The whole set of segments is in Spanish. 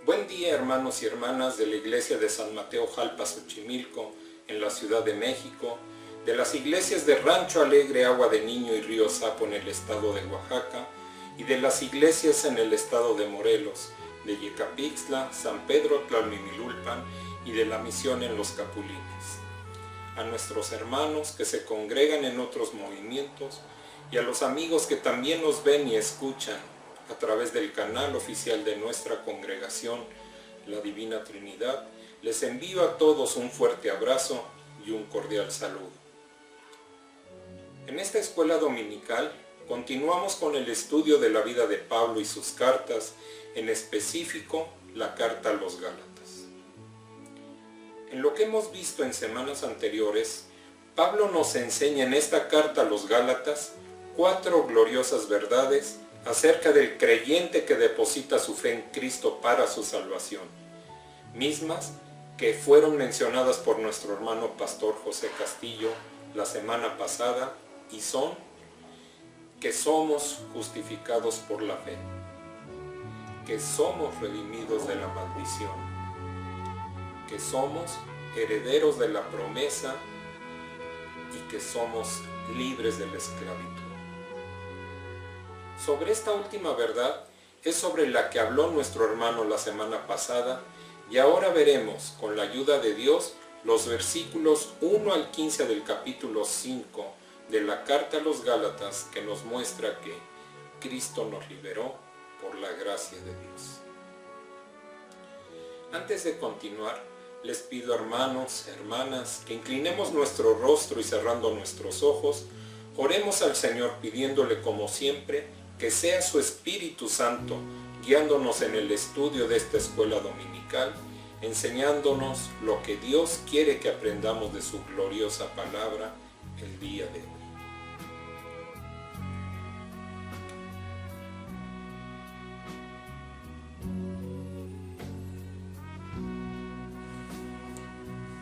Buen día, hermanos y hermanas de la Iglesia de San Mateo Jalpa, Xochimilco, en la Ciudad de México, de las iglesias de Rancho Alegre, Agua de Niño y Río Sapo en el estado de Oaxaca, y de las iglesias en el estado de Morelos, de Yecapixtla, San Pedro Tlalmimilulpan y de la Misión en los Capulines. A nuestros hermanos que se congregan en otros movimientos y a los amigos que también nos ven y escuchan a través del canal oficial de nuestra congregación, la Divina Trinidad, les envío a todos un fuerte abrazo y un cordial saludo. En esta escuela dominical continuamos con el estudio de la vida de Pablo y sus cartas, en específico la carta a los Gálatas. En lo que hemos visto en semanas anteriores, Pablo nos enseña en esta carta a los Gálatas 4 gloriosas verdades acerca del creyente que deposita su fe en Cristo para su salvación, mismas que fueron mencionadas por nuestro hermano pastor José Castillo la semana pasada, y son que somos justificados por la fe, que somos redimidos de la maldición, que somos herederos de la promesa y que somos libres de la esclavitud. Sobre esta última verdad es sobre la que habló nuestro hermano la semana pasada, y ahora veremos, con la ayuda de Dios, los versículos 1 al 15 del capítulo 5 de la carta a los Gálatas, que nos muestra que Cristo nos liberó por la gracia de Dios. Antes de continuar, les pido, hermanos, hermanas, que inclinemos nuestro rostro y cerrando nuestros ojos, oremos al Señor pidiéndole como siempre que sea su Espíritu Santo guiándonos en el estudio de esta escuela dominical, enseñándonos lo que Dios quiere que aprendamos de su gloriosa palabra el día de hoy.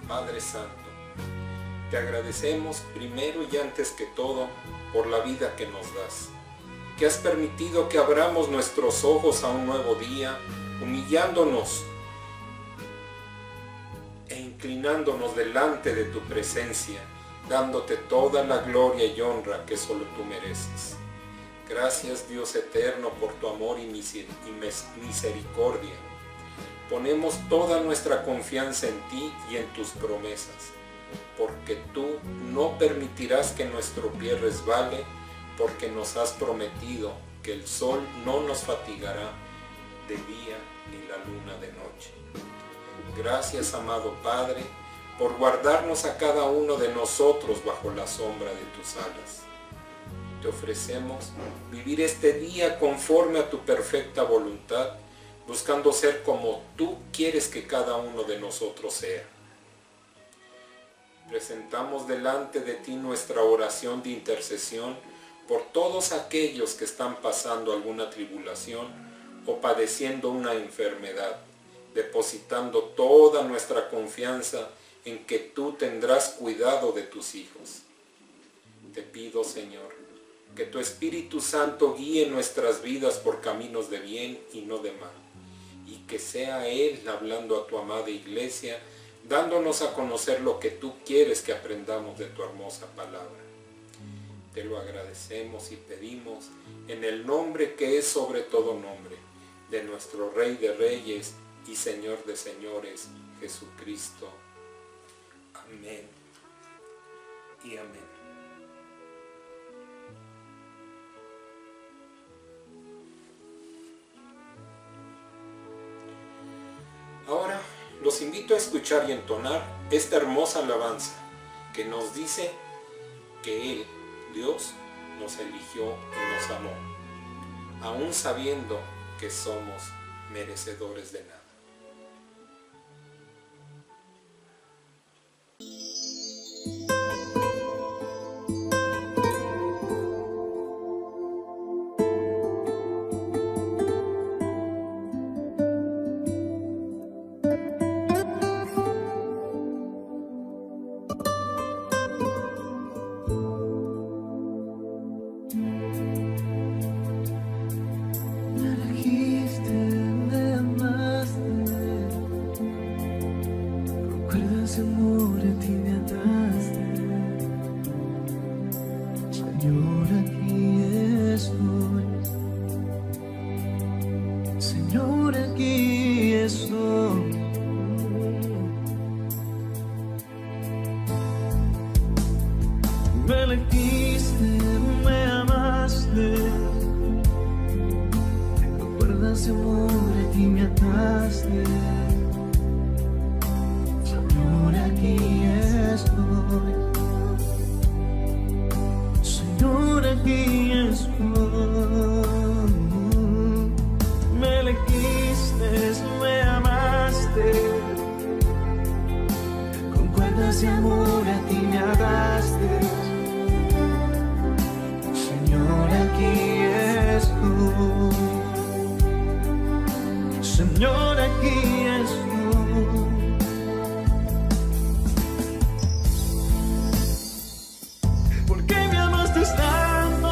Padre Santo, te agradecemos primero y antes que todo por la vida que nos das, que has permitido que abramos nuestros ojos a un nuevo día, humillándonos e inclinándonos delante de tu presencia, dándote toda la gloria y honra que solo tú mereces. Gracias, Dios eterno, por tu amor y misericordia. Ponemos toda nuestra confianza en ti y en tus promesas, porque tú no permitirás que nuestro pie resbale, porque nos has prometido que el sol no nos fatigará de día ni la luna de noche. Gracias, amado Padre, por guardarnos a cada uno de nosotros bajo la sombra de tus alas. Te ofrecemos vivir este día conforme a tu perfecta voluntad, buscando ser como tú quieres que cada uno de nosotros sea. Presentamos delante de ti nuestra oración de intercesión por todos aquellos que están pasando alguna tribulación o padeciendo una enfermedad, depositando toda nuestra confianza en que tú tendrás cuidado de tus hijos. Te pido, Señor, que tu Espíritu Santo guíe nuestras vidas por caminos de bien y no de mal, y que sea Él hablando a tu amada iglesia, dándonos a conocer lo que tú quieres que aprendamos de tu hermosa palabra. Te lo agradecemos y pedimos en el nombre que es sobre todo nombre, de nuestro Rey de Reyes y Señor de Señores, Jesucristo. Amén y amén. Ahora los invito a escuchar y entonar esta hermosa alabanza que nos dice que Él, Dios, nos eligió y nos amó, aún sabiendo que somos merecedores de nada. Me elegiste, me amaste. Señor, aquí estoy. Me elegiste, me amaste, con cuerdas de amor aquí me ataste. Señor, aquí estoy. Señor, aquí estoy. Me elegiste, me amaste, con cuerdas de amor a ti me ataste. Señor, aquí estoy. Señor, aquí estoy. ¿Por qué me amaste tanto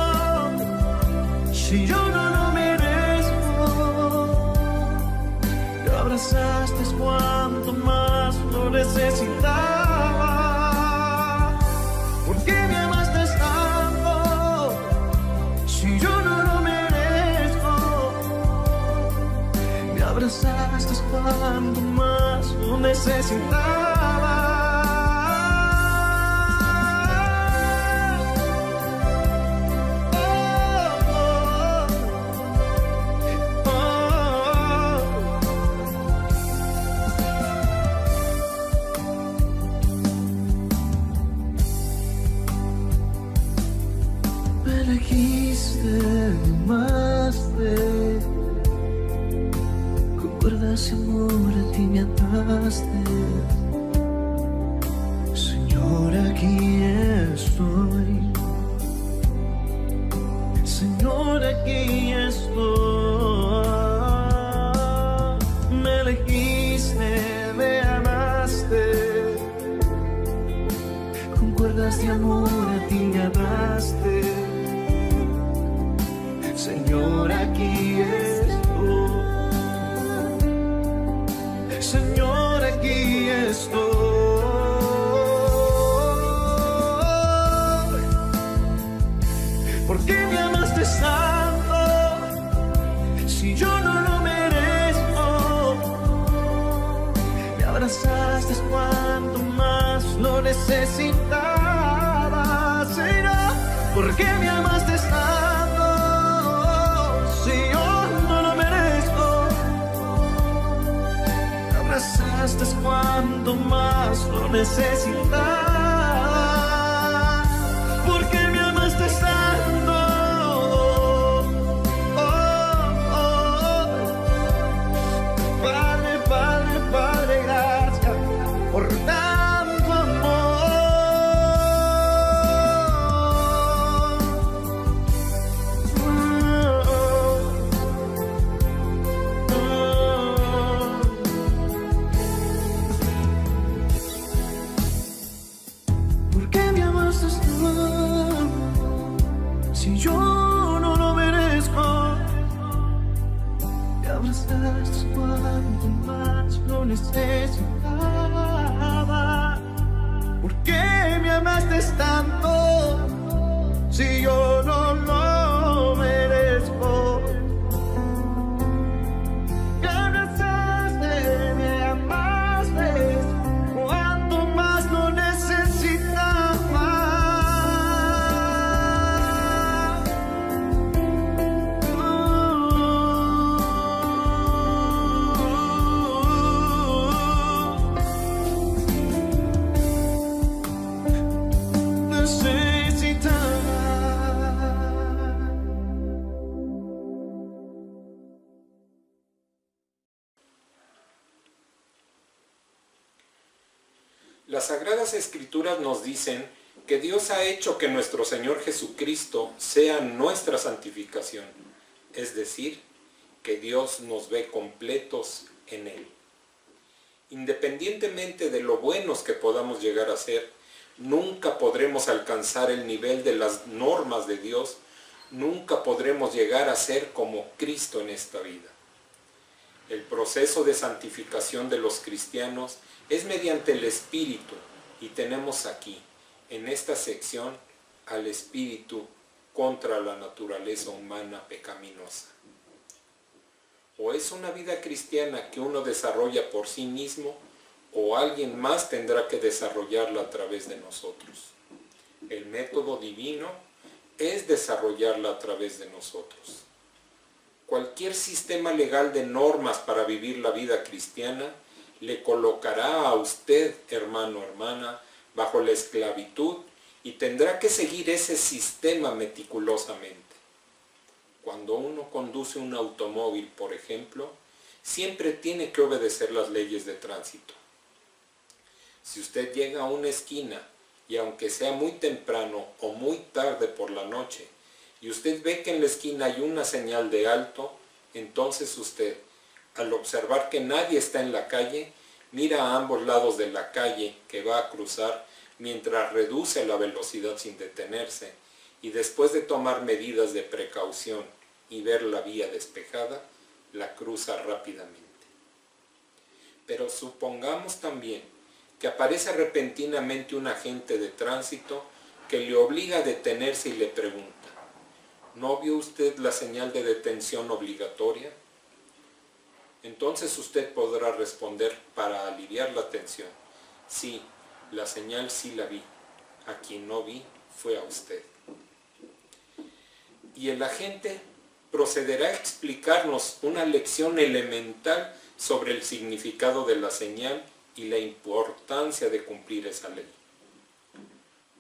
si yo no lo merezco? Te abrazaste cuanto más lo necesitaba. ¿Por qué me amaste tanto si yo no lo merezco? Me abrazaste cuanto más lo necesitaba. Me elegiste, me amaste, con cuerdas de amor a ti me ataste. Señor, aquí estoy. Señor, aquí estoy. Me elegiste, me amaste, con cuerdas de amor a ti me ataste. Señor, aquí estoy. Señor, aquí estoy. ¿Por qué me amaste tanto si yo no lo merezco? Me abrazaste cuanto más lo necesitaba. Señor, ¿por qué me amaste tanto si yo no lo merezco? Me abrazaste cuanto más lo necesitaba. ¿Por qué me amaste tanto? Oh, oh. Padre, Padre, Padre, gracias por tanto amor. ¿Por qué me amaste tanto si yo no lo merezco? Me abrazaste cuanto más lo necesitaba. ¿Por qué me amaste tanto si yo no lo merezco? Me abrazaste, me amaste cuanto más lo necesitaba. Las Sagradas Escrituras nos dicen que Dios ha hecho que nuestro Señor Jesucristo sea nuestra santificación, es decir, que Dios nos ve completos en Él. Independientemente de lo buenos que podamos llegar a ser, nunca podremos alcanzar el nivel de las normas de Dios, nunca podremos llegar a ser como Cristo en esta vida. El proceso de santificación de los cristianos es mediante el Espíritu, y tenemos aquí, en esta sección, al Espíritu contra la naturaleza humana pecaminosa. O es una vida cristiana que uno desarrolla por sí mismo, o alguien más tendrá que desarrollarla a través de nosotros. El método divino es desarrollarla a través de nosotros. Cualquier sistema legal de normas para vivir la vida cristiana le colocará a usted, hermano o hermana, bajo la esclavitud y tendrá que seguir ese sistema meticulosamente. Cuando uno conduce un automóvil, por ejemplo, siempre tiene que obedecer las leyes de tránsito. Si usted llega a una esquina y aunque sea muy temprano o muy tarde por la noche, y usted ve que en la esquina hay una señal de alto, entonces usted, al observar que nadie está en la calle, mira a ambos lados de la calle que va a cruzar mientras reduce la velocidad sin detenerse, y después de tomar medidas de precaución y ver la vía despejada, la cruza rápidamente. Pero supongamos también que aparece repentinamente un agente de tránsito que le obliga a detenerse y le pregunta: ¿no vio usted la señal de detención obligatoria? Entonces usted podrá responder para aliviar la tensión: sí, la señal sí la vi, a quien no vi fue a usted. Y el agente procederá a explicarnos una lección elemental sobre el significado de la señal y la importancia de cumplir esa ley.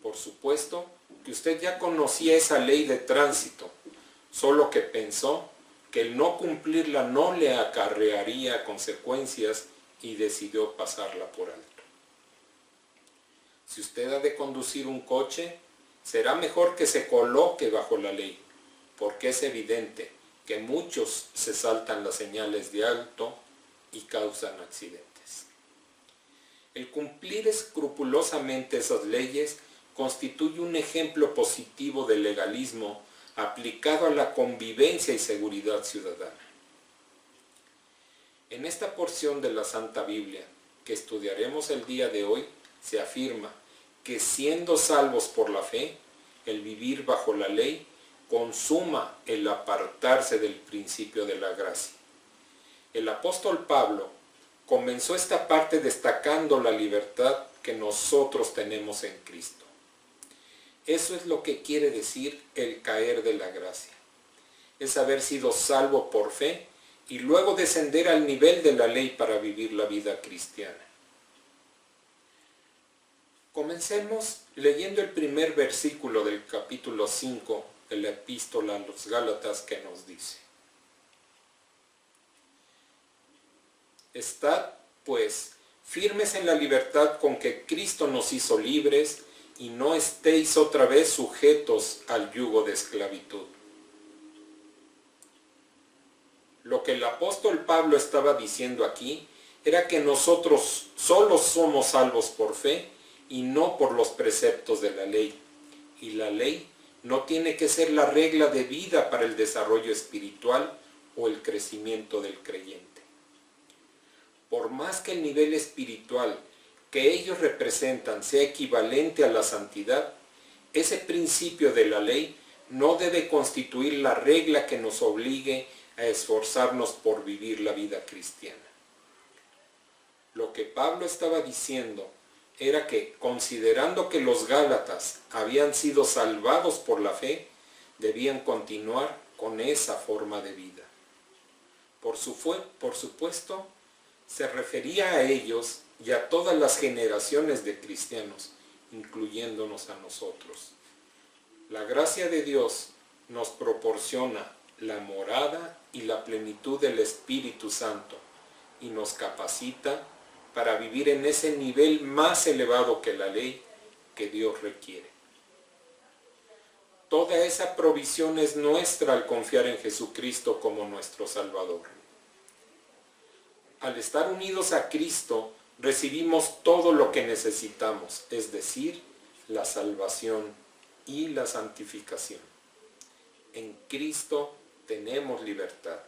Por supuesto que usted ya conocía esa ley de tránsito, solo que pensó que el no cumplirla no le acarrearía consecuencias y decidió pasarla por alto. Si usted ha de conducir un coche, será mejor que se coloque bajo la ley, porque es evidente que muchos se saltan las señales de alto y causan accidentes. El cumplir escrupulosamente esas leyes constituye un ejemplo positivo de legalismo aplicado a la convivencia y seguridad ciudadana. En esta porción de la Santa Biblia que estudiaremos el día de hoy, se afirma que siendo salvos por la fe, el vivir bajo la ley consuma el apartarse del principio de la gracia. El apóstol Pablo comenzó esta parte destacando la libertad que nosotros tenemos en Cristo. Eso es lo que quiere decir el caer de la gracia. Es haber sido salvo por fe y luego descender al nivel de la ley para vivir la vida cristiana. Comencemos leyendo el primer versículo del capítulo 5 de la epístola a los Gálatas, que nos dice: Estad, pues, firmes en la libertad con que Cristo nos hizo libres, y no estéis otra vez sujetos al yugo de esclavitud. Lo que el apóstol Pablo estaba diciendo aquí era que nosotros solo somos salvos por fe y no por los preceptos de la ley. Y la ley no tiene que ser la regla de vida para el desarrollo espiritual o el crecimiento del creyente. Por más que el nivel espiritual que ellos representan sea equivalente a la santidad, ese principio de la ley no debe constituir la regla que nos obligue a esforzarnos por vivir la vida cristiana. Lo que Pablo estaba diciendo era que, considerando que los Gálatas habían sido salvados por la fe, debían continuar con esa forma de vida. Por supuesto, se refería a ellos y a todas las generaciones de cristianos, incluyéndonos a nosotros. La gracia de Dios nos proporciona la morada y la plenitud del Espíritu Santo y nos capacita para vivir en ese nivel más elevado que la ley que Dios requiere. Toda esa provisión es nuestra al confiar en Jesucristo como nuestro Salvador. Al estar unidos a Cristo, recibimos todo lo que necesitamos, es decir, la salvación y la santificación. En Cristo tenemos libertad.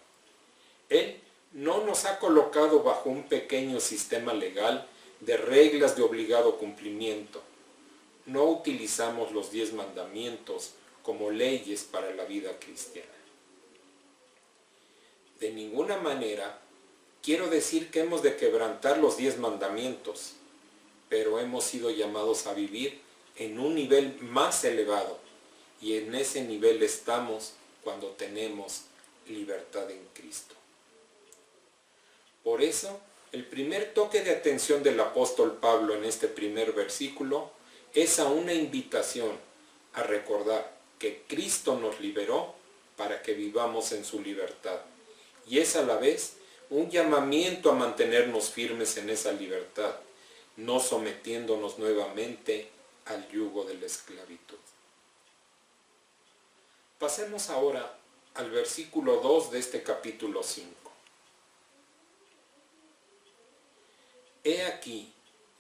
Él no nos ha colocado bajo un pequeño sistema legal de reglas de obligado cumplimiento. No utilizamos los 10 mandamientos como leyes para la vida cristiana. De ninguna manera quiero decir que hemos de quebrantar los 10 mandamientos, pero hemos sido llamados a vivir en un nivel más elevado, y en ese nivel estamos cuando tenemos libertad en Cristo. Por eso, el primer toque de atención del apóstol Pablo en este primer versículo es a una invitación a recordar que Cristo nos liberó para que vivamos en su libertad, y es a la vez un llamamiento a mantenernos firmes en esa libertad, no sometiéndonos nuevamente al yugo de la esclavitud. Pasemos ahora al versículo 2 de este capítulo 5. He aquí,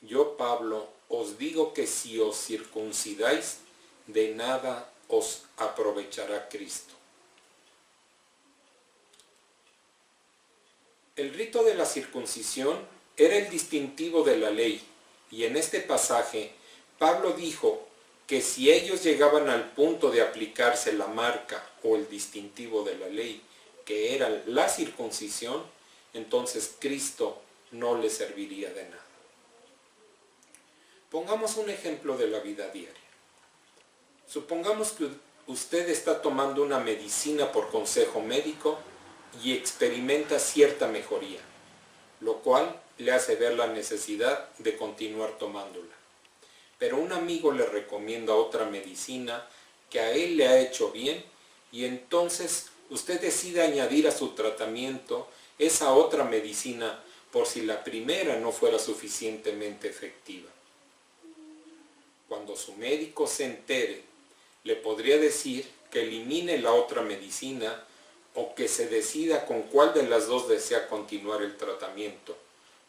yo Pablo os digo que si os circuncidáis, de nada os aprovechará Cristo. El rito de la circuncisión era el distintivo de la ley, y en este pasaje Pablo dijo que si ellos llegaban al punto de aplicarse la marca o el distintivo de la ley, que era la circuncisión, entonces Cristo no les serviría de nada. Pongamos un ejemplo de la vida diaria. Supongamos que usted está tomando una medicina por consejo médico y experimenta cierta mejoría, lo cual le hace ver la necesidad de continuar tomándola. Pero un amigo le recomienda otra medicina que a él le ha hecho bien, y entonces usted decide añadir a su tratamiento esa otra medicina por si la primera no fuera suficientemente efectiva. Cuando su médico se entere, le podría decir que elimine la otra medicina o que se decida con cuál de las dos desea continuar el tratamiento,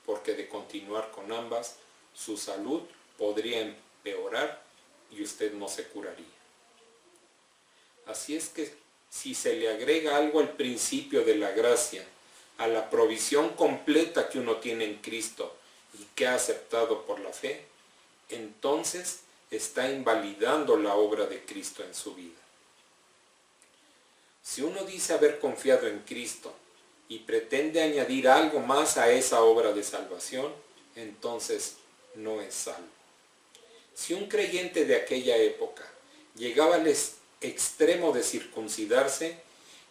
porque de continuar con ambas, su salud podría empeorar y usted no se curaría. Así es que si se le agrega algo al principio de la gracia, a la provisión completa que uno tiene en Cristo y que ha aceptado por la fe, entonces está invalidando la obra de Cristo en su vida. Si uno dice haber confiado en Cristo y pretende añadir algo más a esa obra de salvación, entonces no es salvo. Si un creyente de aquella época llegaba al extremo de circuncidarse,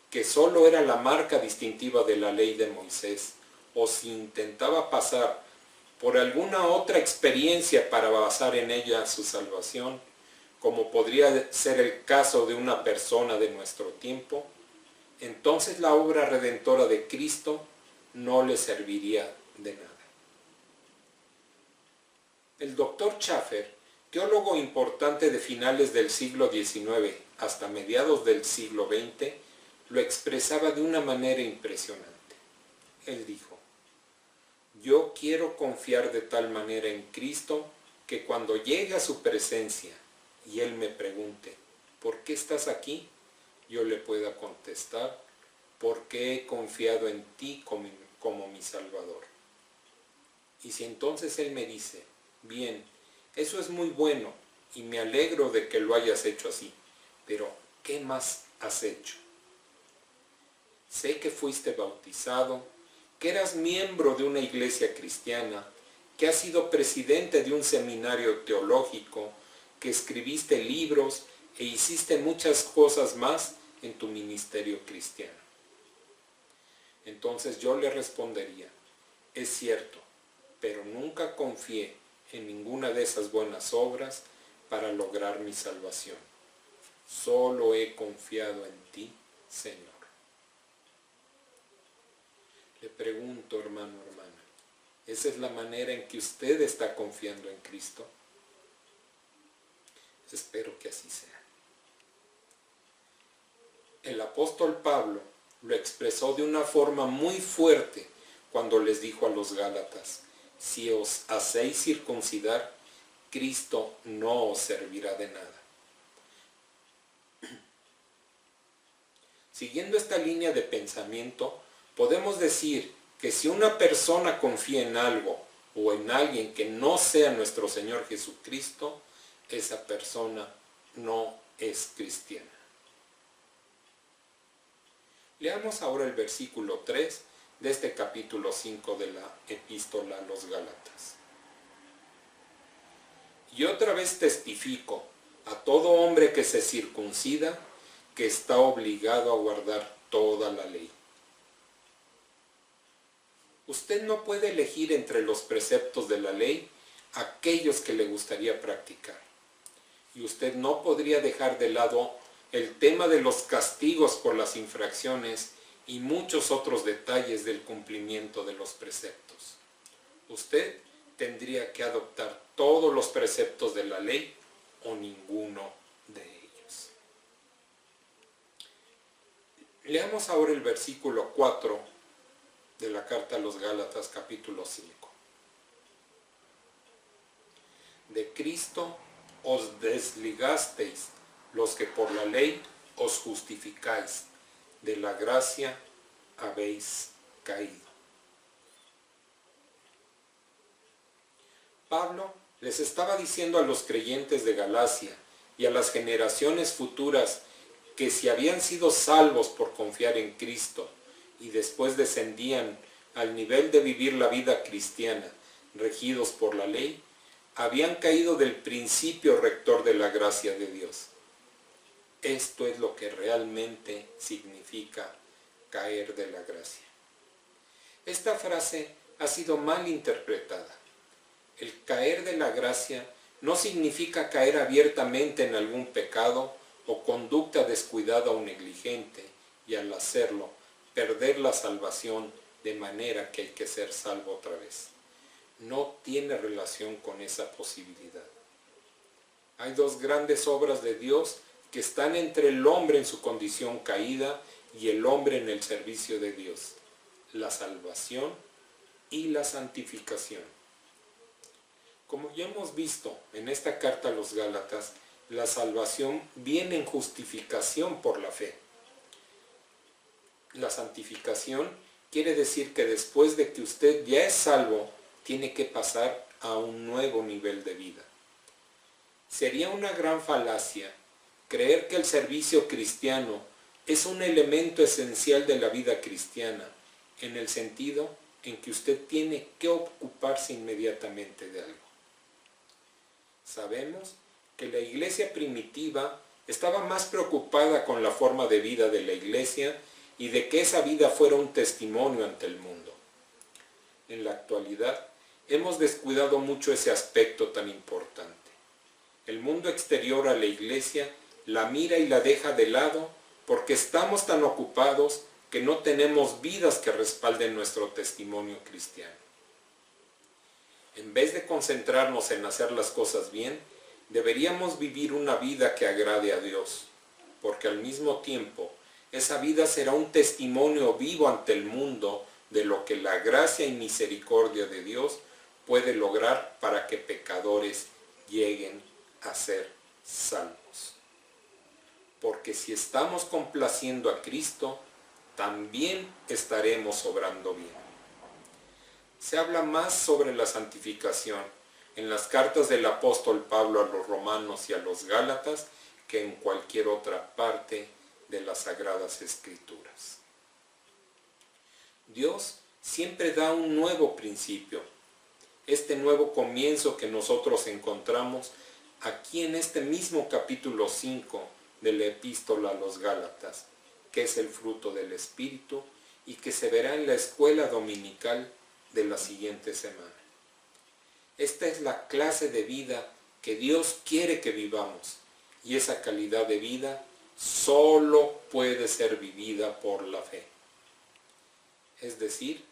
que solo era la marca distintiva de la ley de Moisés, o si intentaba pasar por alguna otra experiencia para basar en ella su salvación, como podría ser el caso de una persona de nuestro tiempo, entonces la obra redentora de Cristo no le serviría de nada. El doctor Schaffer, teólogo importante de finales del siglo XIX hasta mediados del siglo XX, lo expresaba de una manera impresionante. Él dijo: yo quiero confiar de tal manera en Cristo que cuando llegue a su presencia y Él me pregunte, ¿por qué estás aquí?, yo le pueda contestar, porque he confiado en ti como mi Salvador. Y si entonces Él me dice, bien, eso es muy bueno y me alegro de que lo hayas hecho así, pero ¿qué más has hecho? Sé que fuiste bautizado, que eras miembro de una iglesia cristiana, que has sido presidente de un seminario teológico, que escribiste libros e hiciste muchas cosas más en tu ministerio cristiano. Entonces yo le respondería, es cierto, pero nunca confié en ninguna de esas buenas obras para lograr mi salvación. Solo he confiado en ti, Señor. Le pregunto, hermano, hermana, ¿esa es la manera en que usted está confiando en Cristo? Espero que así sea. El apóstol Pablo lo expresó de una forma muy fuerte cuando les dijo a los Gálatas, si os hacéis circuncidar, Cristo no os servirá de nada. Siguiendo esta línea de pensamiento, podemos decir que si una persona confía en algo o en alguien que no sea nuestro Señor Jesucristo, esa persona no es cristiana. Leamos ahora el versículo 3 de este capítulo 5 de la epístola a los Gálatas. Y otra vez testifico a todo hombre que se circuncida que está obligado a guardar toda la ley. Usted no puede elegir entre los preceptos de la ley aquellos que le gustaría practicar. Y usted no podría dejar de lado el tema de los castigos por las infracciones y muchos otros detalles del cumplimiento de los preceptos. Usted tendría que adoptar todos los preceptos de la ley o ninguno de ellos. Leamos ahora el versículo 4 de la carta a los Gálatas capítulo 5. De Cristo os desligasteis los que por la ley os justificáis, de la gracia habéis caído. Pablo les estaba diciendo a los creyentes de Galacia y a las generaciones futuras que si habían sido salvos por confiar en Cristo y después descendían al nivel de vivir la vida cristiana regidos por la ley, habían caído del principio rector de la gracia de Dios. Esto es lo que realmente significa caer de la gracia. Esta frase ha sido mal interpretada. El caer de la gracia no significa caer abiertamente en algún pecado o conducta descuidada o negligente y al hacerlo perder la salvación de manera que hay que ser salvo otra vez. No tiene relación con esa posibilidad. Hay dos grandes obras de Dios que están entre el hombre en su condición caída y el hombre en el servicio de Dios: la salvación y la santificación. Como ya hemos visto en esta carta a los Gálatas, la salvación viene en justificación por la fe. La santificación quiere decir que después de que usted ya es salvo, tiene que pasar a un nuevo nivel de vida. Sería una gran falacia creer que el servicio cristiano es un elemento esencial de la vida cristiana, en el sentido en que usted tiene que ocuparse inmediatamente de algo. Sabemos que la iglesia primitiva estaba más preocupada con la forma de vida de la iglesia y de que esa vida fuera un testimonio ante el mundo. En la actualidad, hemos descuidado mucho ese aspecto tan importante. El mundo exterior a la iglesia la mira y la deja de lado porque estamos tan ocupados que no tenemos vidas que respalden nuestro testimonio cristiano. En vez de concentrarnos en hacer las cosas bien, deberíamos vivir una vida que agrade a Dios, porque al mismo tiempo esa vida será un testimonio vivo ante el mundo de lo que la gracia y misericordia de Dios puede lograr para que pecadores lleguen a ser salvos. Porque si estamos complaciendo a Cristo, también estaremos obrando bien. Se habla más sobre la santificación en las cartas del apóstol Pablo a los romanos y a los gálatas que en cualquier otra parte de las Sagradas Escrituras. Dios siempre da un nuevo principio. Este nuevo comienzo que nosotros encontramos aquí en este mismo capítulo 5 de la epístola a los Gálatas, que es el fruto del Espíritu y que se verá en la escuela dominical de la siguiente semana. Esta es la clase de vida que Dios quiere que vivamos, y esa calidad de vida solo puede ser vivida por la fe. Es decir,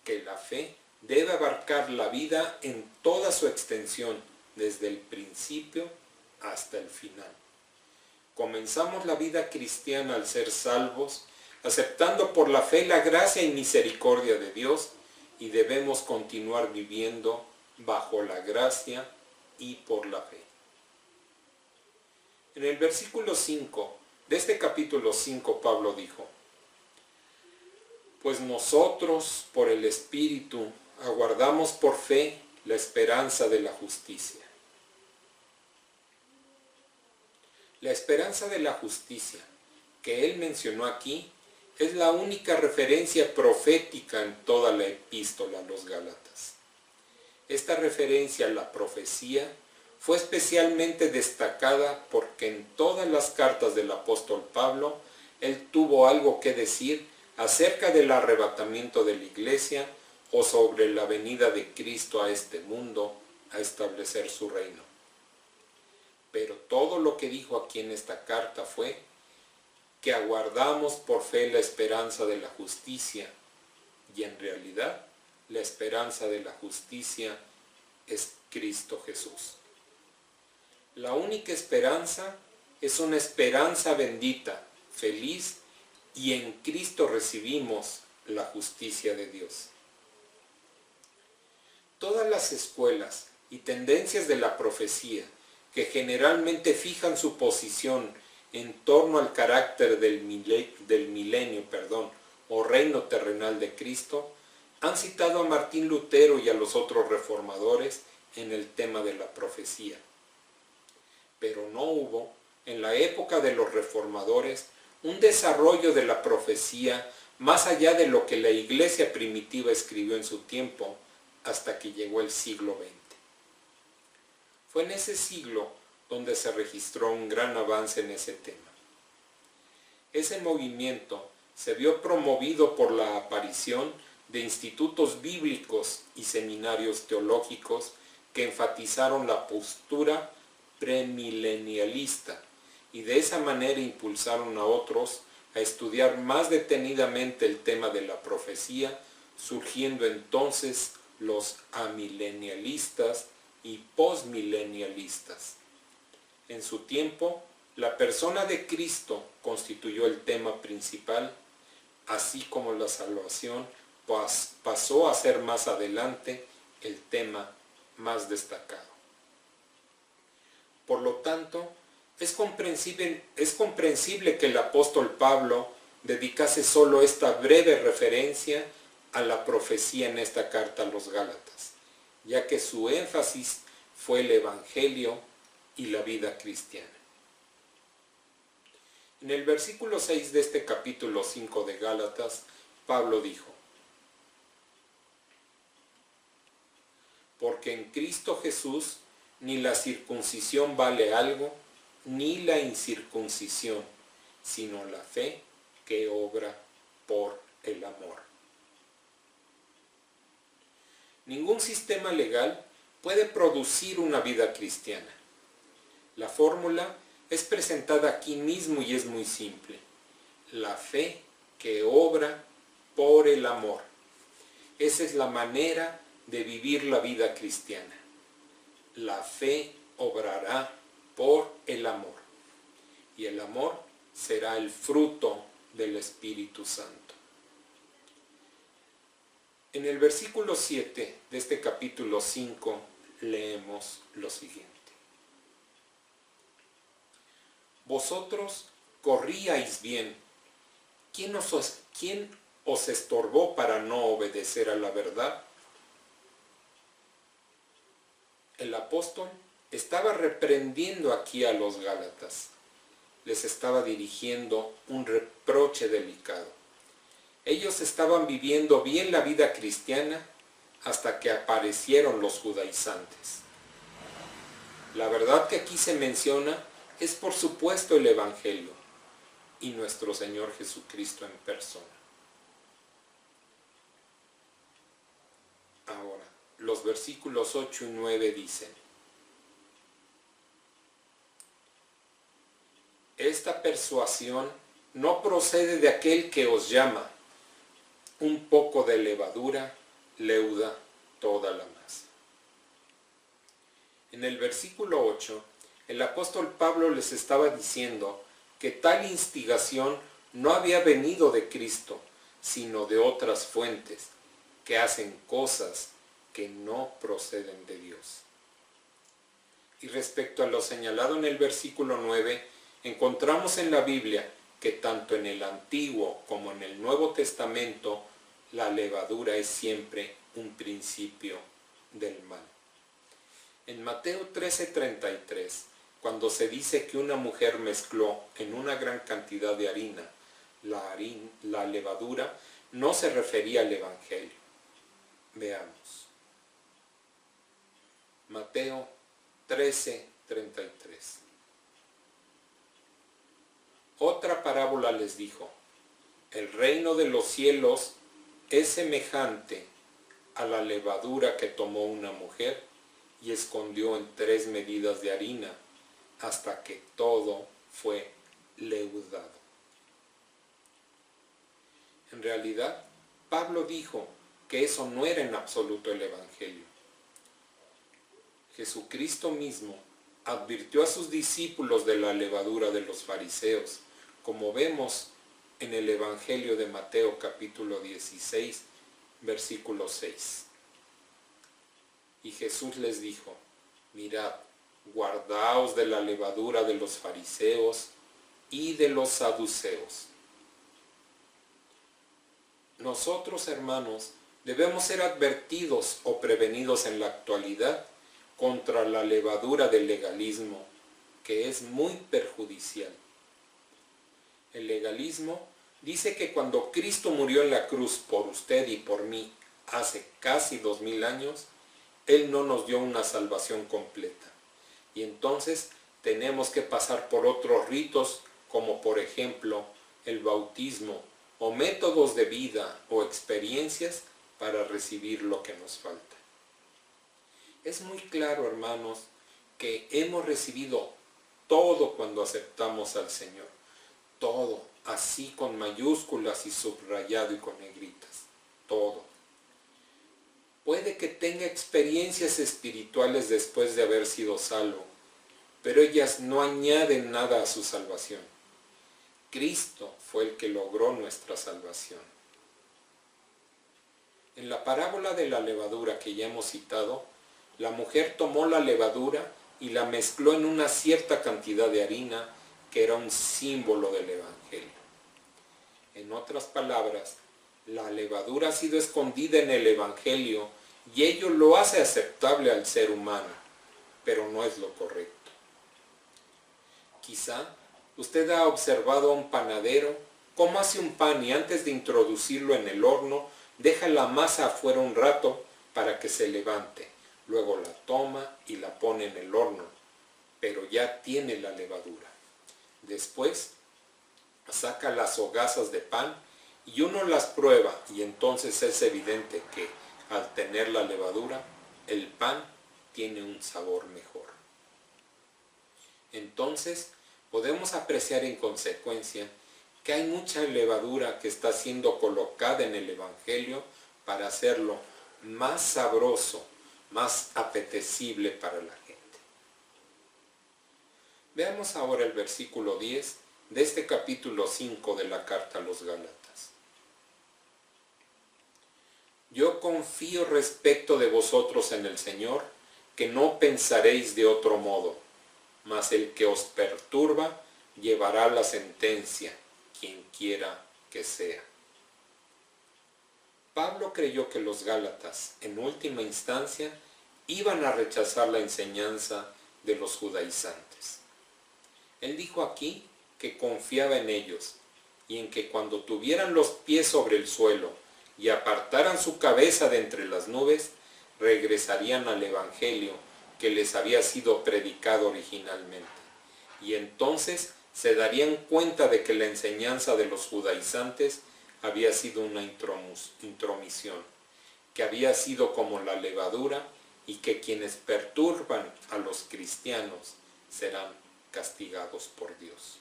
que la fe debe abarcar la vida en toda su extensión, desde el principio hasta el final. Comenzamos la vida cristiana al ser salvos, aceptando por la fe la gracia y misericordia de Dios, y debemos continuar viviendo bajo la gracia y por la fe. En el versículo 5 de este capítulo 5, Pablo dijo: pues nosotros por el Espíritu aguardamos por fe la esperanza de la justicia. La esperanza de la justicia que él mencionó aquí es la única referencia profética en toda la epístola a los Gálatas. Esta referencia a la profecía fue especialmente destacada porque en todas las cartas del apóstol Pablo, él tuvo algo que decir acerca del arrebatamiento de la iglesia o sobre la venida de Cristo a este mundo a establecer su reino. Pero todo lo que dijo aquí en esta carta fue que aguardamos por fe la esperanza de la justicia, y en realidad la esperanza de la justicia es Cristo Jesús. La única esperanza es una esperanza bendita, feliz, y en Cristo recibimos la justicia de Dios. Todas las escuelas y tendencias de la profecía que generalmente fijan su posición en torno al carácter del milenio, o reino terrenal de Cristo, han citado a Martín Lutero y a los otros reformadores en el tema de la profecía. Pero no hubo, en la época de los reformadores, un desarrollo de la profecía más allá de lo que la iglesia primitiva escribió en su tiempo, hasta que llegó el siglo XX. Fue en ese siglo donde se registró un gran avance en ese tema. Ese movimiento se vio promovido por la aparición de institutos bíblicos y seminarios teológicos que enfatizaron la postura premilenialista y de esa manera impulsaron a otros a estudiar más detenidamente el tema de la profecía, surgiendo entonces los amilenialistas y postmilenialistas. En su tiempo, la persona de Cristo constituyó el tema principal, así como la salvación pasó a ser más adelante el tema más destacado. Por lo tanto, es comprensible que el apóstol Pablo dedicase solo esta breve referencia a la profecía en esta carta a los Gálatas, ya que su énfasis fue el Evangelio y la vida cristiana. En el versículo 6 de este capítulo 5 de Gálatas, Pablo dijo: porque en Cristo Jesús ni la circuncisión vale algo, ni la incircuncisión, sino la fe que obra por el amor. Ningún sistema legal puede producir una vida cristiana. La fórmula es presentada aquí mismo y es muy simple. La fe que obra por el amor. Esa es la manera de vivir la vida cristiana. La fe obrará por el amor. Y el amor será el fruto del Espíritu Santo. En el versículo 7 de este capítulo 5 leemos lo siguiente. Vosotros corríais bien. ¿Quién os estorbó para no obedecer a la verdad? El apóstol estaba reprendiendo aquí a los Gálatas. Les estaba dirigiendo un reproche delicado. Ellos estaban viviendo bien la vida cristiana hasta que aparecieron los judaizantes. La verdad que aquí se menciona es por supuesto el Evangelio y nuestro Señor Jesucristo en persona. Ahora, los versículos 8 y 9 dicen: esta persuasión no procede de aquel que os llama. Un poco de levadura leuda toda la masa. En el versículo 8, el apóstol Pablo les estaba diciendo que tal instigación no había venido de Cristo, sino de otras fuentes, que hacen cosas que no proceden de Dios. Y respecto a lo señalado en el versículo 9, encontramos en la Biblia que tanto en el Antiguo como en el Nuevo Testamento la levadura es siempre un principio del mal. En Mateo 13:33, cuando se dice que una mujer mezcló en una gran cantidad de harina la levadura, no se refería al Evangelio. Veamos. Mateo 13:33. Otra parábola les dijo: el reino de los cielos es semejante a la levadura que tomó una mujer y escondió en 3 medidas de harina hasta que todo fue leudado. En realidad, Pablo dijo que eso no era en absoluto el Evangelio. Jesucristo mismo advirtió a sus discípulos de la levadura de los fariseos, como vemos en el Evangelio de Mateo capítulo 16, versículo 6. Y Jesús les dijo: mirad, guardaos de la levadura de los fariseos y de los saduceos. Nosotros, hermanos, debemos ser advertidos o prevenidos en la actualidad contra la levadura del legalismo, que es muy perjudicial. El legalismo dice que cuando Cristo murió en la cruz por usted y por mí hace casi 2000 años, Él no nos dio una salvación completa. Y entonces tenemos que pasar por otros ritos, como por ejemplo el bautismo, o métodos de vida o experiencias para recibir lo que nos falta. Es muy claro, hermanos, que hemos recibido todo cuando aceptamos al Señor. Todo, así con mayúsculas y subrayado y con negritas. Todo. Puede que tenga experiencias espirituales después de haber sido salvo, pero ellas no añaden nada a su salvación. Cristo fue el que logró nuestra salvación. En la parábola de la levadura que ya hemos citado, la mujer tomó la levadura y la mezcló en una cierta cantidad de harina que era un símbolo del Evangelio. En otras palabras, la levadura ha sido escondida en el Evangelio y ello lo hace aceptable al ser humano, pero no es lo correcto. Quizá usted ha observado a un panadero cómo hace un pan y antes de introducirlo en el horno deja la masa afuera un rato para que se levante. Luego la toma y la pone en el horno, pero ya tiene la levadura. Después saca las hogazas de pan y uno las prueba y entonces es evidente que al tener la levadura, el pan tiene un sabor mejor. Entonces podemos apreciar en consecuencia que hay mucha levadura que está siendo colocada en el Evangelio para hacerlo más sabroso, más apetecible para la gente. Veamos ahora el versículo 10 de este capítulo 5 de la carta a los Gálatas. Yo confío respecto de vosotros en el Señor, que no pensaréis de otro modo, mas el que os perturba llevará la sentencia, quien quiera que sea. Pablo creyó que los Gálatas, en última instancia, iban a rechazar la enseñanza de los judaizantes. Él dijo aquí que confiaba en ellos y en que cuando tuvieran los pies sobre el suelo y apartaran su cabeza de entre las nubes, regresarían al Evangelio que les había sido predicado originalmente. Y entonces se darían cuenta de que la enseñanza de los judaizantes había sido una intromisión, que había sido como la levadura y que quienes perturban a los cristianos serán castigados por Dios.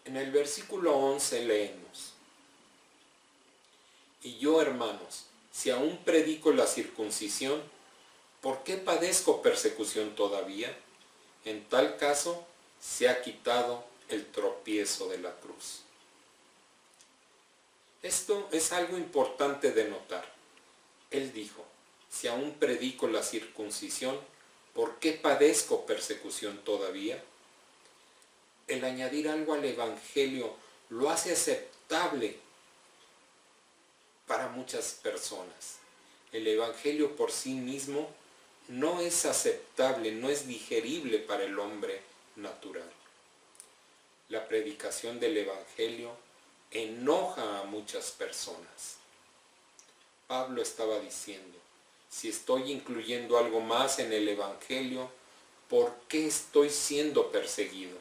En el versículo 11 leemos: y yo, hermanos, si aún predico la circuncisión, ¿por qué padezco persecución todavía? En tal caso, se ha quitado el tropiezo de la cruz. Esto es algo importante de notar. Él dijo: si aún predico la circuncisión, ¿por qué padezco persecución todavía? El añadir algo al Evangelio lo hace aceptable para muchas personas. El Evangelio por sí mismo no es aceptable, no es digerible para el hombre natural. La predicación del Evangelio enoja a muchas personas. Pablo estaba diciendo, si estoy incluyendo algo más en el Evangelio, ¿por qué estoy siendo perseguido?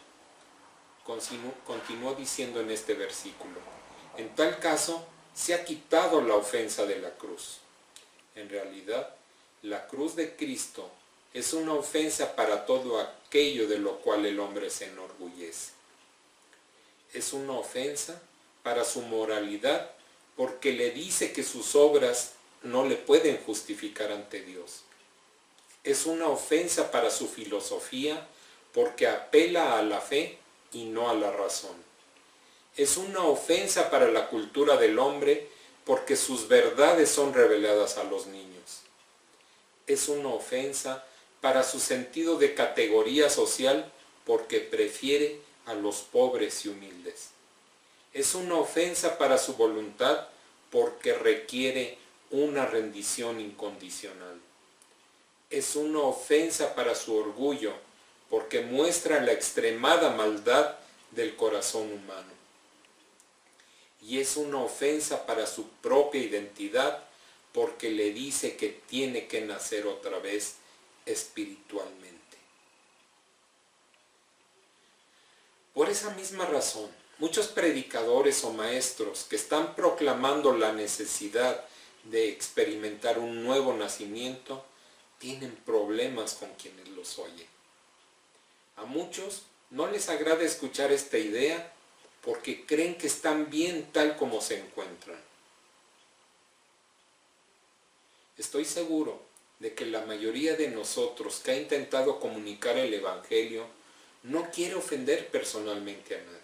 Continuó diciendo en este versículo, en tal caso, se ha quitado la ofensa de la cruz. En realidad, la cruz de Cristo es una ofensa para todo aquello de lo cual el hombre se enorgullece. Es una ofensa para su moralidad porque le dice que sus obras no le pueden justificar ante Dios. Es una ofensa para su filosofía porque apela a la fe y no a la razón. Es una ofensa para la cultura del hombre porque sus verdades son reveladas a los niños. Es una ofensa para su sentido de categoría social porque prefiere a los pobres y humildes. Es una ofensa para su voluntad porque requiere una rendición incondicional. Es una ofensa para su orgullo porque muestra la extremada maldad del corazón humano. Y es una ofensa para su propia identidad porque le dice que tiene que nacer otra vez espiritualmente. Por esa misma razón, muchos predicadores o maestros que están proclamando la necesidad de experimentar un nuevo nacimiento, tienen problemas con quienes los oyen. A muchos no les agrada escuchar esta idea porque creen que están bien tal como se encuentran. Estoy seguro de que la mayoría de nosotros que ha intentado comunicar el Evangelio no quiere ofender personalmente a nadie.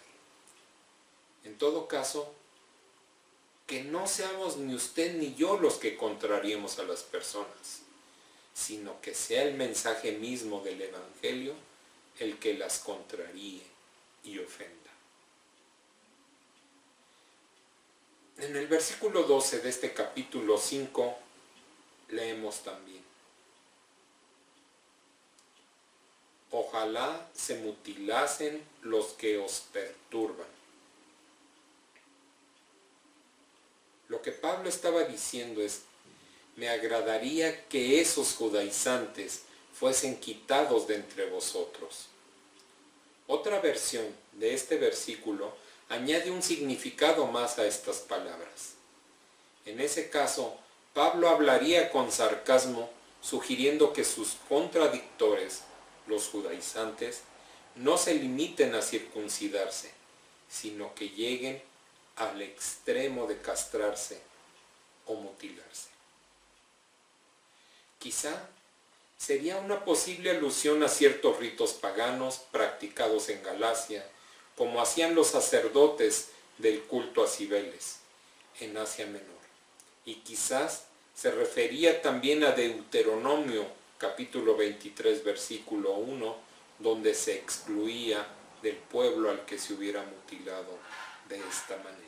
En todo caso, que no seamos ni usted ni yo los que contrariemos a las personas, sino que sea el mensaje mismo del Evangelio el que las contraríe y ofenda. En el versículo 12 de este capítulo 5 leemos también: ojalá se mutilasen los que os perturban. Lo que Pablo estaba diciendo es: me agradaría que esos judaizantes fuesen quitados de entre vosotros. Otra versión de este versículo añade un significado más a estas palabras. En ese caso, Pablo hablaría con sarcasmo, sugiriendo que sus contradictores, los judaizantes, no se limiten a circuncidarse, sino que lleguen al extremo de castrarse o mutilarse. Quizá sería una posible alusión a ciertos ritos paganos practicados en Galacia, como hacían los sacerdotes del culto a Cibeles, en Asia Menor. Y quizás se refería también a Deuteronomio, capítulo 23, versículo 1, donde se excluía del pueblo al que se hubiera mutilado de esta manera.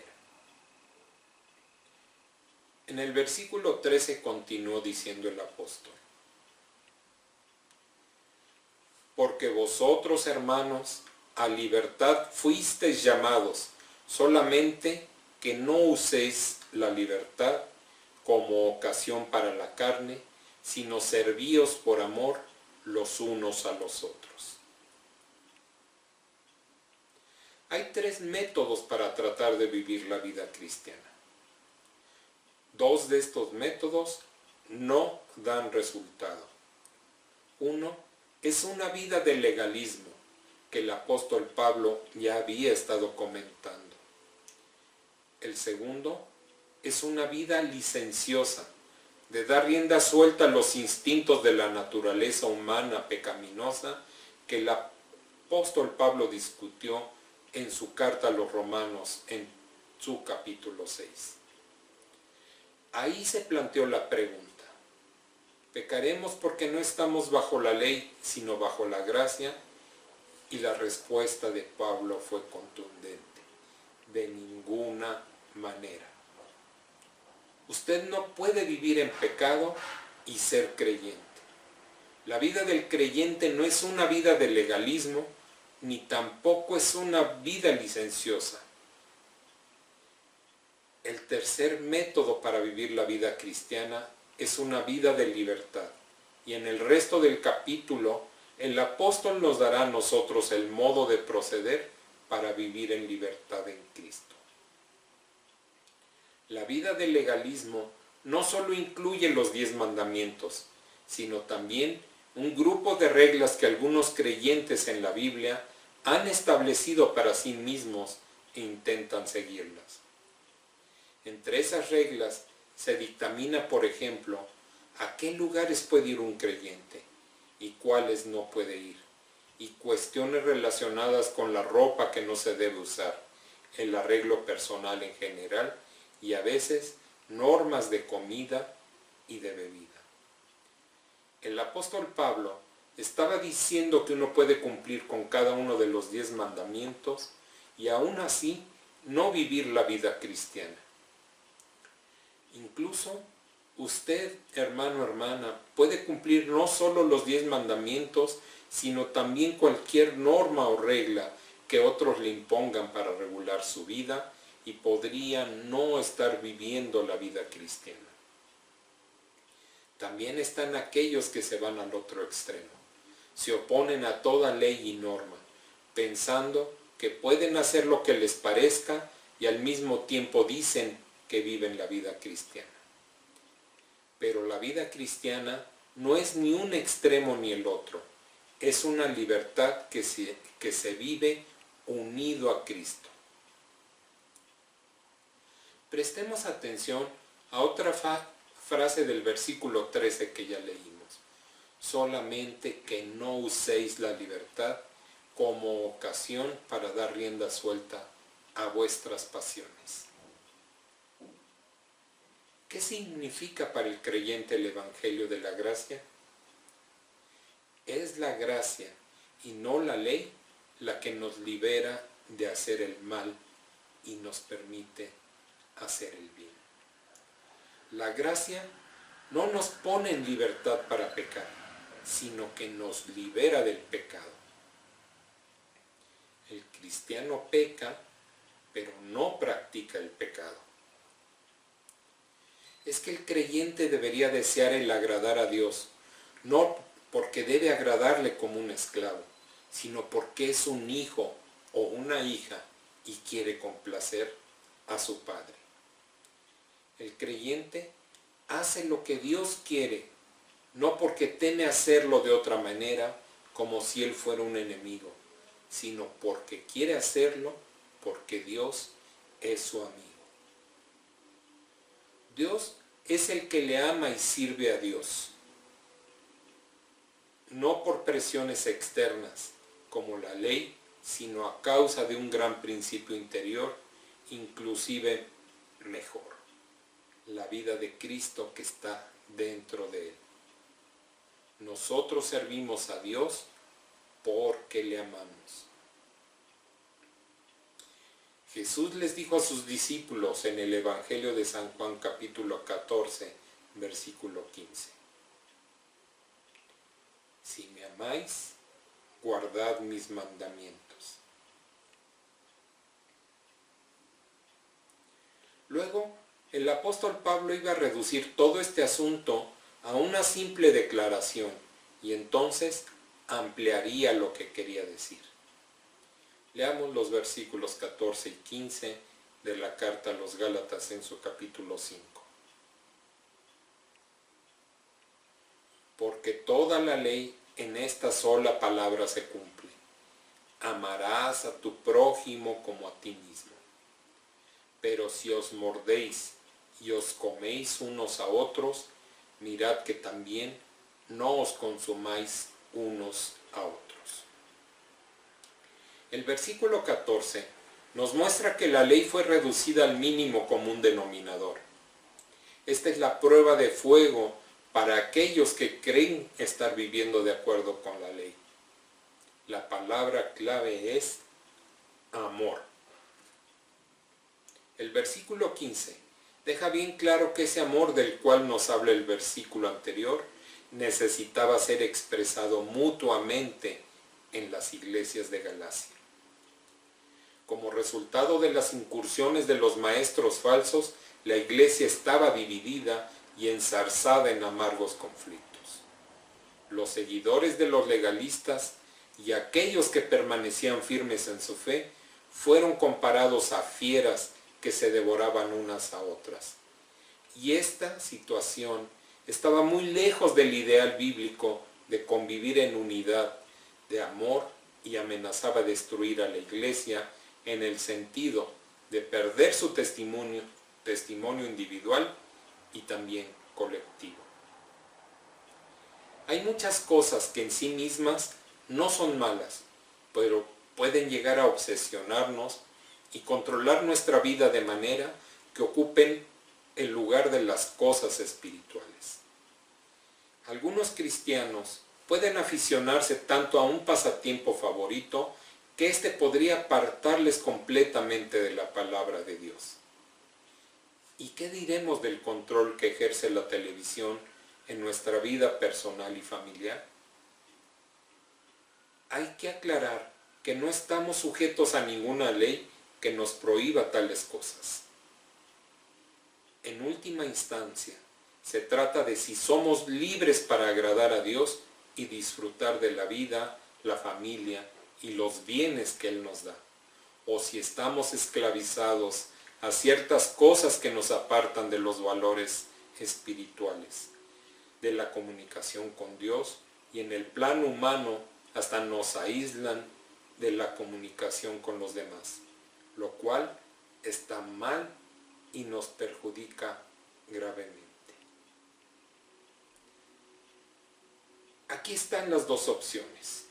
En el versículo 13 continuó diciendo el apóstol: porque vosotros, hermanos, a libertad fuisteis llamados, solamente que no uséis la libertad como ocasión para la carne, sino servíos por amor los unos a los otros. Hay 3 métodos para tratar de vivir la vida cristiana. 2 de estos métodos no dan resultado. Uno es una vida de legalismo, que el apóstol Pablo ya había estado comentando. El segundo es una vida licenciosa, de dar rienda suelta a los instintos de la naturaleza humana pecaminosa, que el apóstol Pablo discutió en su carta a los Romanos en su capítulo 6. Ahí se planteó la pregunta: ¿pecaremos porque no estamos bajo la ley, sino bajo la gracia? Y la respuesta de Pablo fue contundente: de ninguna manera. Usted no puede vivir en pecado y ser creyente. La vida del creyente no es una vida de legalismo, ni tampoco es una vida licenciosa. El tercer método para vivir la vida cristiana es una vida de libertad. Y en el resto del capítulo, el apóstol nos dará a nosotros el modo de proceder para vivir en libertad en Cristo. La vida del legalismo no solo incluye los 10 mandamientos, sino también un grupo de reglas que algunos creyentes en la Biblia han establecido para sí mismos e intentan seguirlas. Entre esas reglas se dictamina, por ejemplo, a qué lugares puede ir un creyente y cuáles no puede ir, y cuestiones relacionadas con la ropa que no se debe usar, el arreglo personal en general y a veces normas de comida y de bebida. El apóstol Pablo estaba diciendo que uno puede cumplir con cada uno de los 10 mandamientos y aún así no vivir la vida cristiana. Incluso usted, hermano, hermana, puede cumplir no solo los 10 mandamientos, sino también cualquier norma o regla que otros le impongan para regular su vida y podría no estar viviendo la vida cristiana. También están aquellos que se van al otro extremo. Se oponen a toda ley y norma, pensando que pueden hacer lo que les parezca y al mismo tiempo dicen que viven la vida cristiana. Pero la vida cristiana no es ni un extremo ni el otro. Es una libertad que se vive unido a Cristo. Prestemos atención a otra frase del versículo 13 que ya leímos. Solamente que no uséis la libertad como ocasión para dar rienda suelta a vuestras pasiones. ¿Qué significa para el creyente el Evangelio de la gracia? Es la gracia y no la ley la que nos libera de hacer el mal y nos permite hacer el bien. La gracia no nos pone en libertad para pecar, sino que nos libera del pecado. El cristiano peca, pero no practica el pecado. Es que el creyente debería desear el agradar a Dios, no porque debe agradarle como un esclavo, sino porque es un hijo o una hija y quiere complacer a su Padre. El creyente hace lo que Dios quiere, no porque teme hacerlo de otra manera, como si Él fuera un enemigo, sino porque quiere hacerlo porque Dios es su amigo. Dios es el que le ama y sirve a Dios, no por presiones externas como la ley, sino a causa de un gran principio interior, inclusive mejor, la vida de Cristo que está dentro de Él. Nosotros servimos a Dios porque le amamos. Jesús les dijo a sus discípulos en el Evangelio de San Juan capítulo 14, versículo 15. Si me amáis, guardad mis mandamientos. Luego, el apóstol Pablo iba a reducir todo este asunto a una simple declaración y entonces ampliaría lo que quería decir. Leamos los versículos 14 y 15 de la carta a los Gálatas en su capítulo 5. Porque toda la ley en esta sola palabra se cumple. Amarás a tu prójimo como a ti mismo. Pero si os mordéis y os coméis unos a otros, mirad que también no os consumáis unos a otros. El versículo 14 nos muestra que la ley fue reducida al mínimo común denominador. Esta es la prueba de fuego para aquellos que creen estar viviendo de acuerdo con la ley. La palabra clave es amor. El versículo 15 deja bien claro que ese amor del cual nos habla el versículo anterior necesitaba ser expresado mutuamente en las iglesias de Galacia. Como resultado de las incursiones de los maestros falsos, la iglesia estaba dividida y enzarzada en amargos conflictos. Los seguidores de los legalistas y aquellos que permanecían firmes en su fe fueron comparados a fieras que se devoraban unas a otras. Y esta situación estaba muy lejos del ideal bíblico de convivir en unidad, de amor, y amenazaba destruir a la iglesia en el sentido de perder su testimonio individual y también colectivo. Hay muchas cosas que en sí mismas no son malas, pero pueden llegar a obsesionarnos y controlar nuestra vida de manera que ocupen el lugar de las cosas espirituales. Algunos cristianos pueden aficionarse tanto a un pasatiempo favorito que éste podría apartarles completamente de la palabra de Dios. ¿Y qué diremos del control que ejerce la televisión en nuestra vida personal y familiar? Hay que aclarar que no estamos sujetos a ninguna ley que nos prohíba tales cosas. En última instancia, se trata de si somos libres para agradar a Dios y disfrutar de la vida, la familia y los bienes que Él nos da, o si estamos esclavizados a ciertas cosas que nos apartan de los valores espirituales, de la comunicación con Dios, y en el plano humano hasta nos aíslan de la comunicación con los demás, lo cual está mal y nos perjudica gravemente. Aquí están las dos opciones.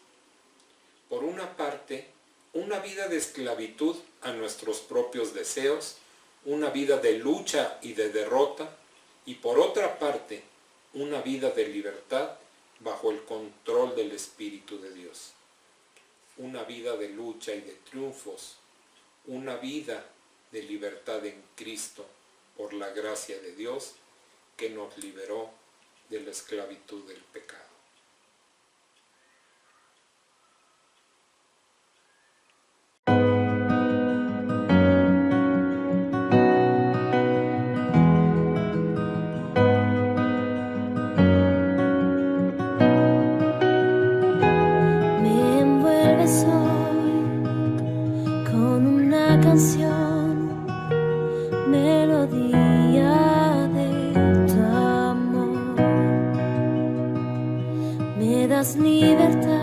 Por una parte, una vida de esclavitud a nuestros propios deseos, una vida de lucha y de derrota, y por otra parte, una vida de libertad bajo el control del Espíritu de Dios. Una vida de lucha y de triunfos, una vida de libertad en Cristo por la gracia de Dios que nos liberó de la esclavitud del pecado. Melodía de tu amor, me das libertad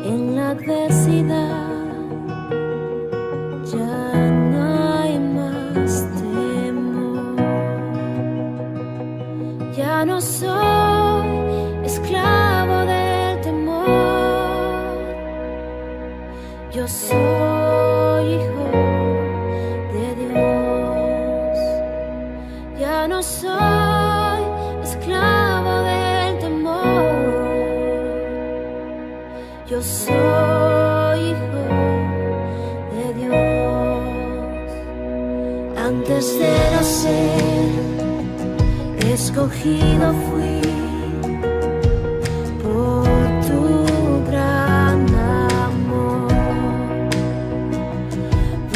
en la adversidad, ya no hay más temor, ya no soy esclavo del temor, yo soy hijo de Dios, ya no soy esclavo del temor, yo soy hijo de Dios. Antes de nacer, escogido fui por tu gran amor,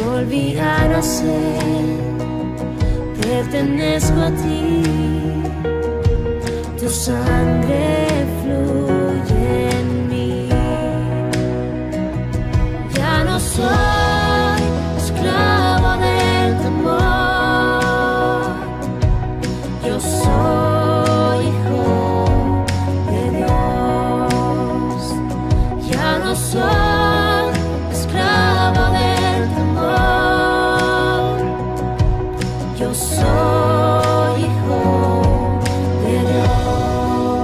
volví a nacer, pertenezco a ti, tu sangre fluye en mí, ya no soy esclavo del temor, yo soy hijo de Dios, ya no soy esclavo del temor, yo soy hijo de Dios.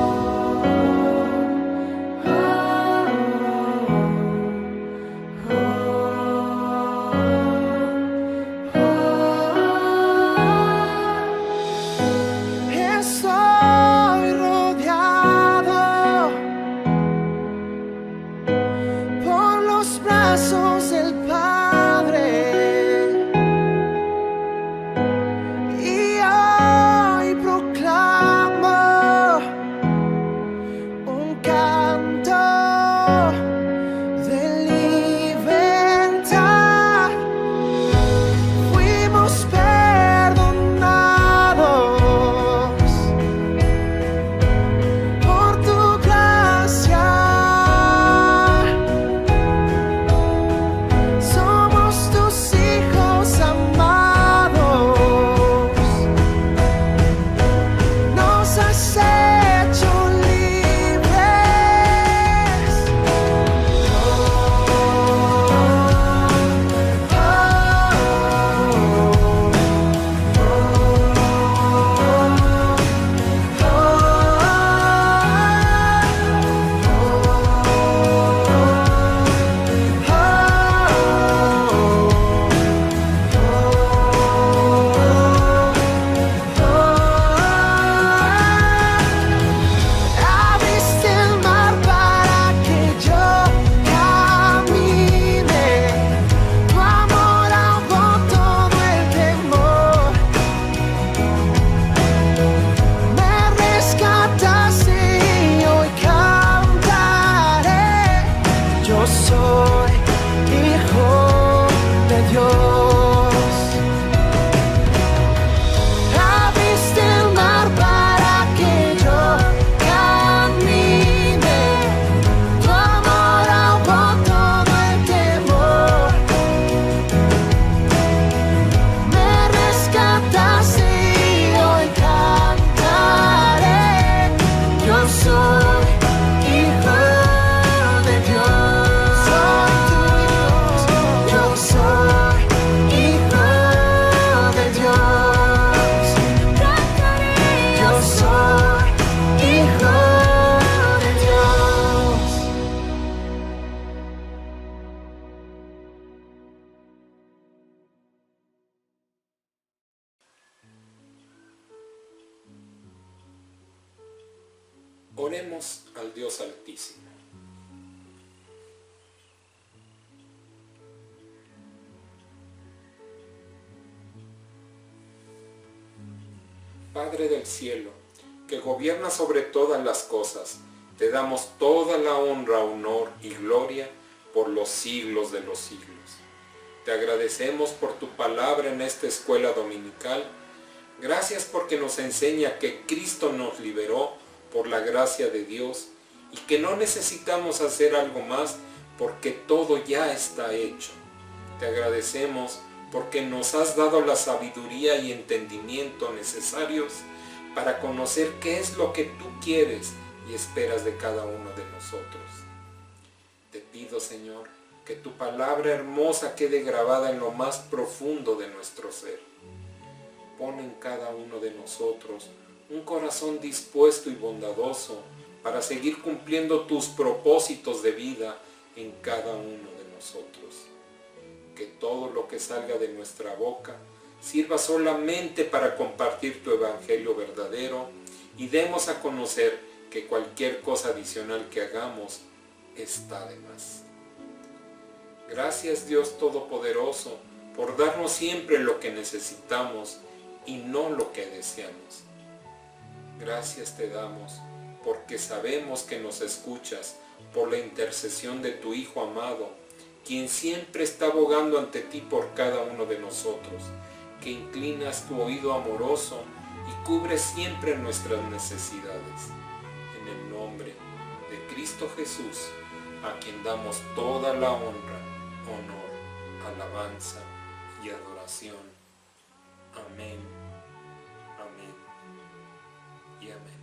Oremos al Dios Altísimo. Padre del cielo, que gobierna sobre todas las cosas, te damos toda la honra, honor y gloria por los siglos de los siglos. Te agradecemos por tu palabra en esta escuela dominical. Gracias porque nos enseña que Cristo nos liberó por la gracia de Dios y que no necesitamos hacer algo más porque todo ya está hecho. Te agradecemos porque nos has dado la sabiduría y entendimiento necesarios para conocer qué es lo que tú quieres y esperas de cada uno de nosotros. Te pido, Señor, que tu palabra hermosa quede grabada en lo más profundo de nuestro ser. Pon en cada uno de nosotros un corazón dispuesto y bondadoso para seguir cumpliendo tus propósitos de vida en cada uno de nosotros. Que todo lo que salga de nuestra boca sirva solamente para compartir tu evangelio verdadero y demos a conocer que cualquier cosa adicional que hagamos está de más. Gracias, Dios Todopoderoso, por darnos siempre lo que necesitamos y no lo que deseamos. Gracias te damos porque sabemos que nos escuchas por la intercesión de tu Hijo amado, quien siempre está abogando ante ti por cada uno de nosotros, que inclinas tu oído amoroso y cubres siempre nuestras necesidades. En el nombre de Cristo Jesús, a quien damos toda la honra, honor, alabanza y adoración. Amén, amén y amén.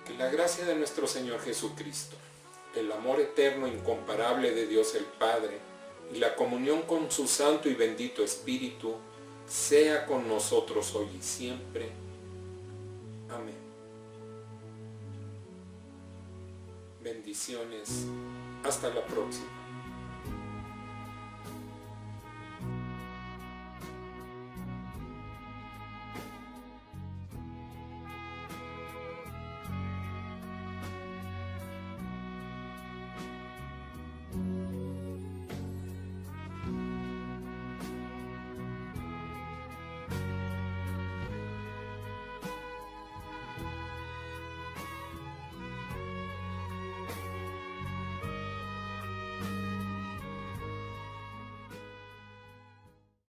Que la gracia de nuestro Señor Jesucristo, el amor eterno e incomparable de Dios el Padre y la comunión con su Santo y bendito Espíritu sea con nosotros hoy y siempre. Amén. Bendiciones. Hasta la próxima.